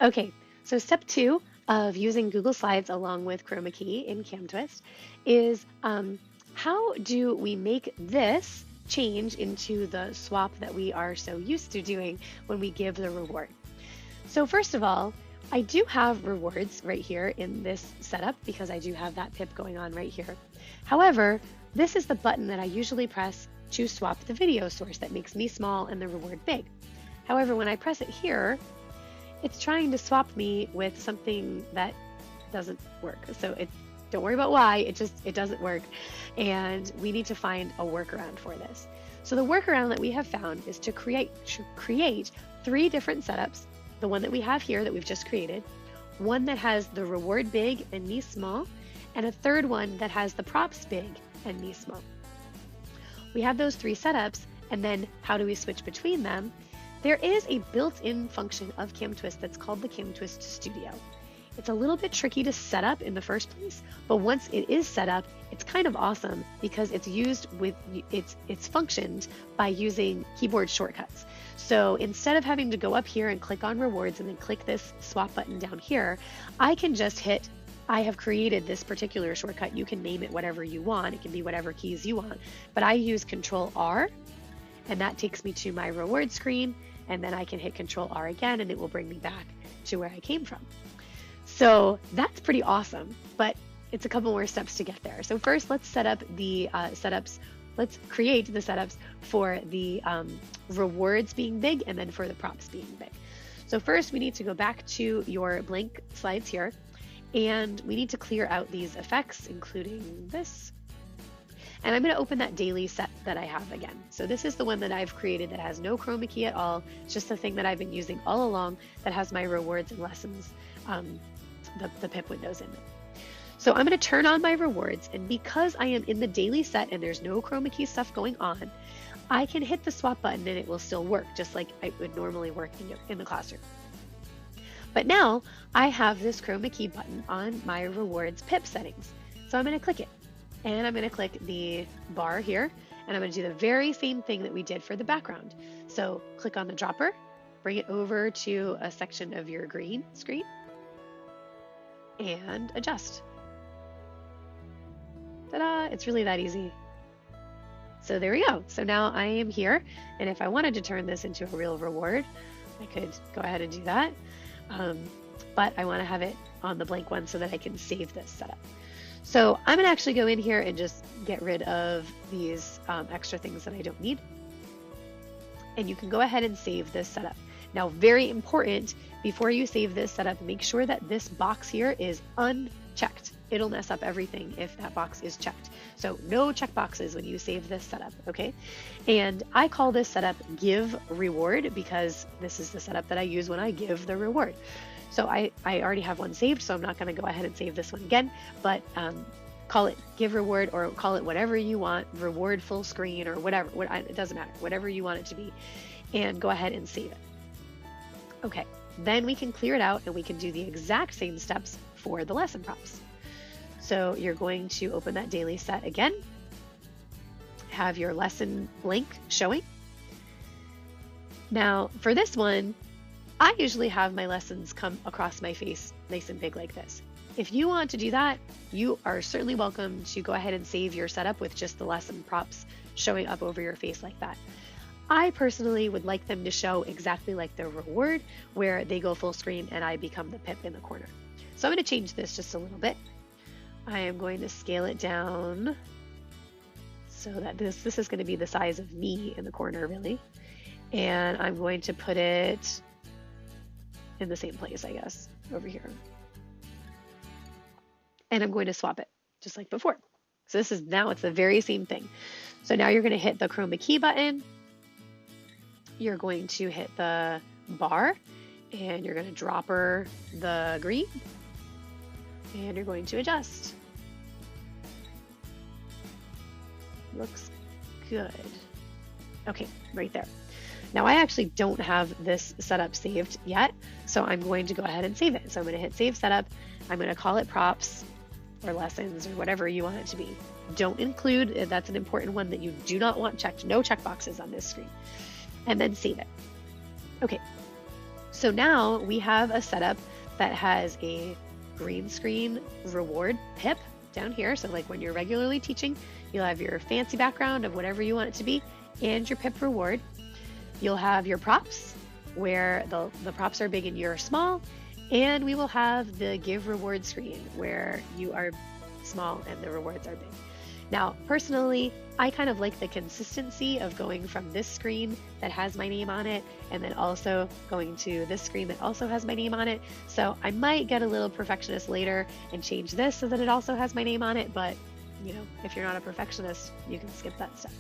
Okay, so step 2 of using Google Slides along with Chroma Key in Camtwist is how do we make this change into the swap that we are so used to doing when we give the reward? So first of all, I do have rewards right here in this setup because I do have that pip going on right here. However, this is the button that I usually press to swap the video source that makes me small and the reward big. However, when I press it here, it's trying to swap me with something that doesn't work. So don't worry about why, it doesn't work. And we need to find a workaround for this. So the workaround that we have found is to create 3 different setups. The one that we have here that we've just created, one that has the reward big and me small, and a third one that has the props big and me small. We have those 3 setups, and then how do we switch between them? There is a built-in function of Camtwist that's called the Camtwist Studio. It's a little bit tricky to set up in the first place, but once it is set up, it's kind of awesome because it's functioned by using keyboard shortcuts. So instead of having to go up here and click on rewards and then click this swap button down here, I can just hit, I have created this particular shortcut. You can name it whatever you want. It can be whatever keys you want, but I use Control R, and that takes me to my reward screen, and then I can hit Control R again and it will bring me back to where I came from. So that's pretty awesome, but it's a couple more steps to get there. So first, let's set up the setups. Let's create the setups for the rewards being big and then for the props being big. So first, we need to go back to your blank slides here, and we need to clear out these effects, including this. And I'm going to open that daily set that I have again. So this is the one that I've created that has no chroma key at all. It's just the thing that I've been using all along that has my rewards and lessons, the pip windows in them. So I'm going to turn on my rewards, and because I am in the daily set and there's no chroma key stuff going on, I can hit the swap button and it will still work just like it would normally work in the classroom. But now I have this chroma key button on my rewards pip settings. So I'm going to click it. And I'm going to click the bar here, and I'm going to do the very same thing that we did for the background. So click on the dropper, bring it over to a section of your green screen, and adjust. Ta-da! It's really that easy. So there we go. So now I am here, and if I wanted to turn this into a real reward, I could go ahead and do that. But I want to have it on the blank one so that I can save this setup. So I'm going to actually go in here and just get rid of these extra things that I don't need. And you can go ahead and save this setup. Now, very important, before you save this setup, make sure that this box here is unchecked. It'll mess up everything if that box is checked. So no check boxes when you save this setup, okay? And I call this setup Give Reward because this is the setup that I use when I give the reward. So I already have one saved, so I'm not going to go ahead and save this one again, but call it Give Reward or call it whatever you want, Reward Full Screen or whatever, it doesn't matter, whatever you want it to be, and go ahead and save it. Okay, then we can clear it out and we can do the exact same steps for the lesson props. So you're going to open that daily set again, have your lesson blank showing. Now for this one, I usually have my lessons come across my face nice and big like this. If you want to do that, you are certainly welcome to go ahead and save your setup with just the lesson props showing up over your face like that. I personally would like them to show exactly like the reward where they go full screen and I become the pip in the corner. So I'm going to change this just a little bit. I am going to scale it down so that this is going to be the size of me in the corner really. And I'm going to put it in the same place, I guess, over here. And I'm going to swap it just like before. So this is now it's the very same thing. So now you're going to hit the chroma key button. You're going to hit the bar and you're going to dropper the green and you're going to adjust. Looks good. Okay, right there. Now I actually don't have this setup saved yet, so I'm going to go ahead and save it. So I'm going to hit Save Setup. I'm going to call it Props or Lessons or whatever you want it to be. Don't include, that's an important one that you do not want checked. No checkboxes on this screen. And then save it. Okay, So now we have a setup that has a green screen reward pip down here. So like when you're regularly teaching, you'll have your fancy background of whatever you want it to be and your pip reward. You'll have your props where the props are big and you're small. And we will have the give reward screen where you are small and the rewards are big. Now, personally, I kind of like the consistency of going from this screen that has my name on it and then also going to this screen that also has my name on it. So I might get a little perfectionist later and change this so that it also has my name on it. But, you know, if you're not a perfectionist, you can skip that step.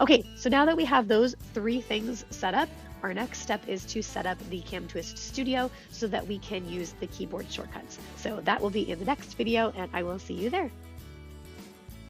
Okay, so now that we have those 3 things set up, our next step is to set up the Camtwist Studio so that we can use the keyboard shortcuts. So that will be in the next video, and I will see you there.